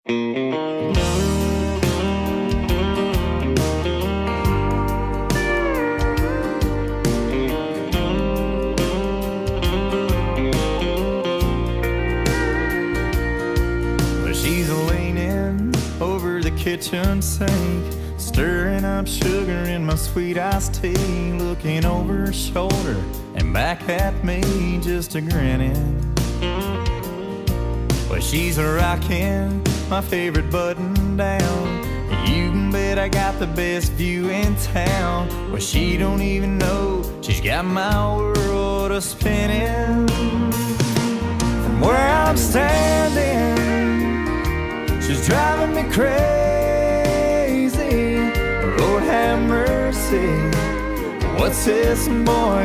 Well, she's leaning over the kitchen sink, stirring up sugar in my sweet iced tea, looking over her shoulder and back at me, just a grinning. Well, she's rocking my favorite button down. You can bet I got the best view in town. Well, she don't even know she's got my world a spinning. From where I'm standing, she's driving me crazy. Lord have mercy, what's this boy?